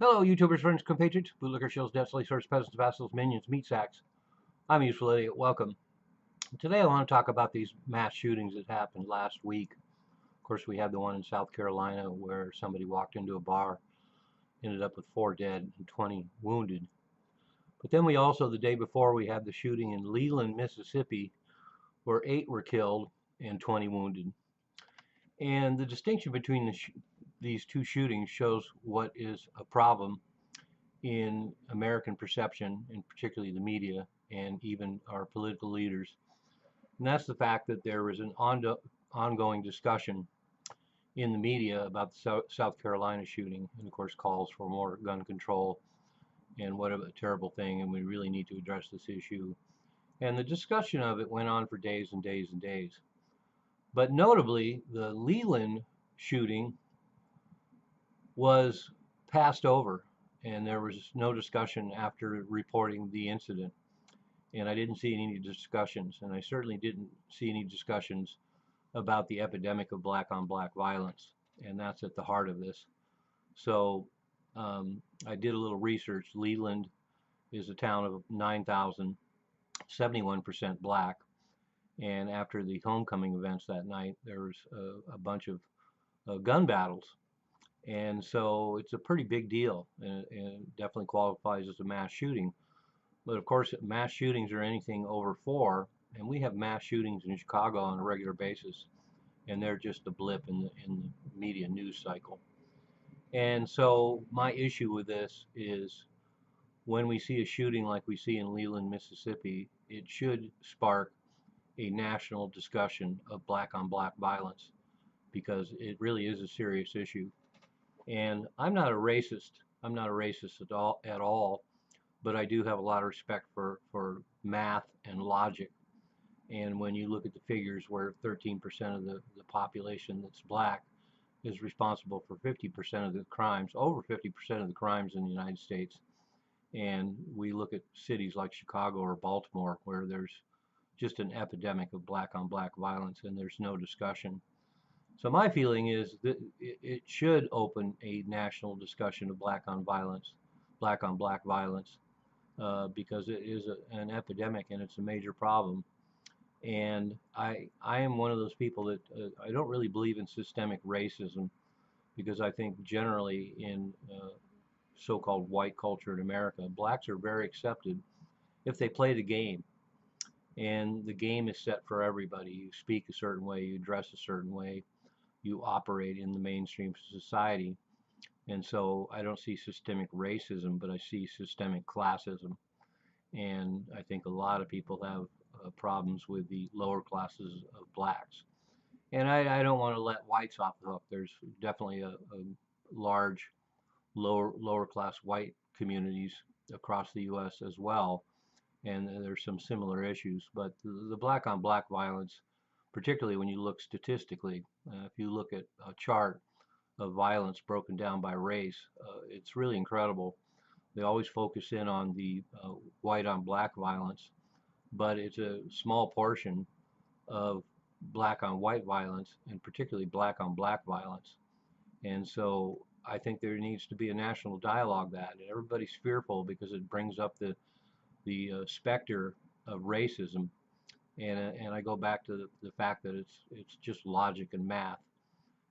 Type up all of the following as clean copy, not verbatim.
Hello, YouTubers, friends, compatriots, bootlicker, shills, destiny, source, peasants, vassals, minions, meat sacks. I'm Useful Idiot. Welcome. Today I want to talk about these mass shootings that happened last week. Of course, we had the one in South Carolina where somebody walked into a bar, ended up with 4 dead and 20 wounded. But then we also, the day before, we had the shooting in Leland, Mississippi, where 8 were killed and 20 wounded. And the distinction between these two shootings shows what is a problem in American perception, and particularly the media and even our political leaders. And that's the fact that there was an ongoing discussion in the media about the South Carolina shooting, and of course calls for more gun control and what a terrible thing, and we really need to address this issue. And the discussion of it went on for days and days and days. But notably, the Leland shooting was passed over, and there was no discussion after reporting the incident. And I didn't see any discussions, and I certainly didn't see any discussions about the epidemic of black on black violence, and that's at the heart of this. So I did a little research. Leland is a town of 9,000, 71% black, and after the homecoming events that night, there was a bunch of gun battles. And so it's a pretty big deal, and definitely qualifies as a mass shooting. But of course, mass shootings are anything over 4, and we have mass shootings in Chicago on a regular basis, and they're just a blip in the media news cycle. And so my issue with this is when we see a shooting like we see in Leland, Mississippi, it should spark a national discussion of black on black violence because it really is a serious issue. And I'm not a racist. I'm not a racist at all, but I do have a lot of respect for math and logic. And when you look at the figures where 13% of the population that's black is responsible for 50% of the crimes, over 50% of the crimes in the United States, and we look at cities like Chicago or Baltimore where there's just an epidemic of black on black violence and there's no discussion. So my feeling is that it should open a national discussion of black on black violence, because it is an epidemic and it's a major problem. And I am one of those people that I don't really believe in systemic racism because I think generally in so-called white culture in America, blacks are very accepted if they play the game. And the game is set for everybody. You speak a certain way, you dress a certain way, you operate in the mainstream society. And so I don't see systemic racism, but I see systemic classism. And I think a lot of people have problems with the lower classes of blacks. And I don't want to let whites off the hook. There's definitely a large lower class white communities across the U.S. as well, and there's some similar issues. But the black on black violence, particularly when you look statistically, if you look at a chart of violence broken down by race, it's really incredible. They always focus in on the white on black violence, but it's a small portion of black on white violence, and particularly black on black violence. And so I think there needs to be a national dialogue that, and everybody's fearful because it brings up the specter of racism. And I go back to the fact that it's just logic and math,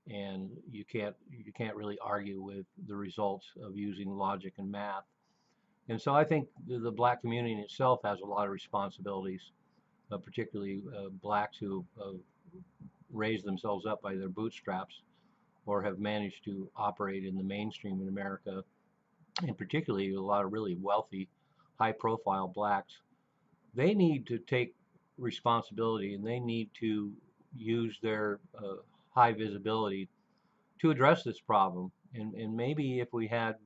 and you can't really argue with the results of using logic and math. And so I think the black community in itself has a lot of responsibilities, particularly blacks who raised themselves up by their bootstraps or have managed to operate in the mainstream in America, and particularly a lot of really wealthy, high-profile blacks. They need to take responsibility and they need to use their high visibility to address this problem. And maybe if we had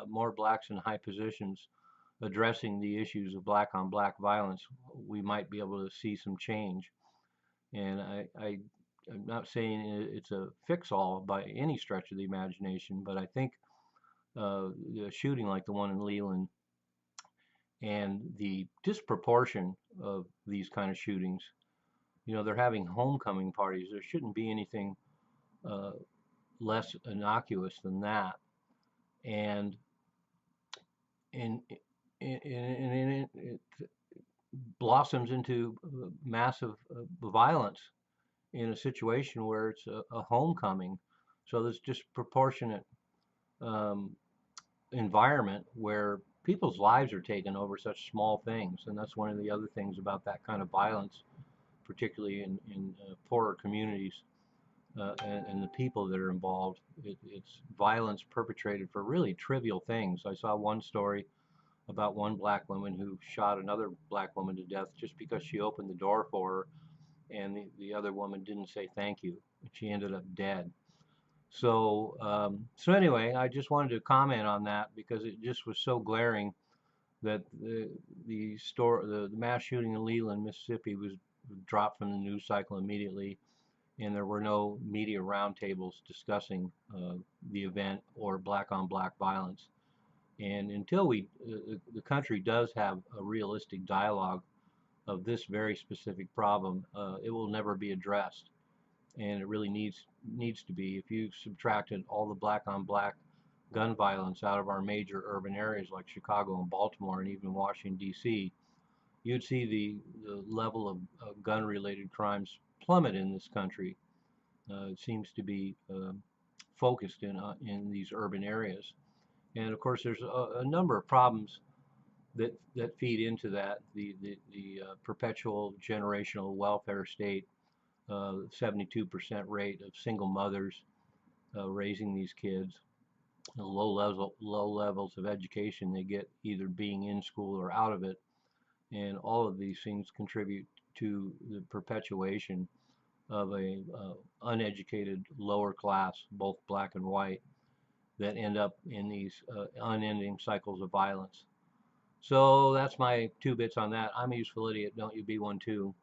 more blacks in high positions addressing the issues of black on black violence, we might be able to see some change. And I'm not saying it's a fix-all by any stretch of the imagination, but I think the shooting like the one in Leland and the disproportion of these kind of shootings, they're having homecoming parties. There shouldn't be anything uh, less innocuous than that. And and it blossoms into massive violence in a situation where it's a homecoming. So there's disproportionate um, environment where people's lives are taken over such small things, and that's one of the other things about that kind of violence, particularly in poorer communities, and the people that are involved. It's violence perpetrated for really trivial things. I saw one story about one black woman who shot another black woman to death just because she opened the door for her, and the other woman didn't say thank you. She ended up dead. So anyway, I just wanted to comment on that because it just was so glaring that the mass shooting in Leland, Mississippi, was dropped from the news cycle immediately, and there were no media roundtables discussing the event or black on black violence. And until the country does have a realistic dialogue of this very specific problem, it will never be addressed. And it really needs to be. If you subtracted all the black on black gun violence out of our major urban areas like Chicago and Baltimore and even Washington D.C., you'd see the level of gun-related crimes plummet in this country. It seems to be focused in these urban areas, and of course there's a number of problems that feed into that. The perpetual generational welfare state, 72% rate of single mothers raising these kids, the low levels of education they get either being in school or out of it, and all of these things contribute to the perpetuation of a uneducated lower class, both black and white, that end up in these unending cycles of violence. So that's my 2 bits on that. I'm a useful idiot. Don't you be one too.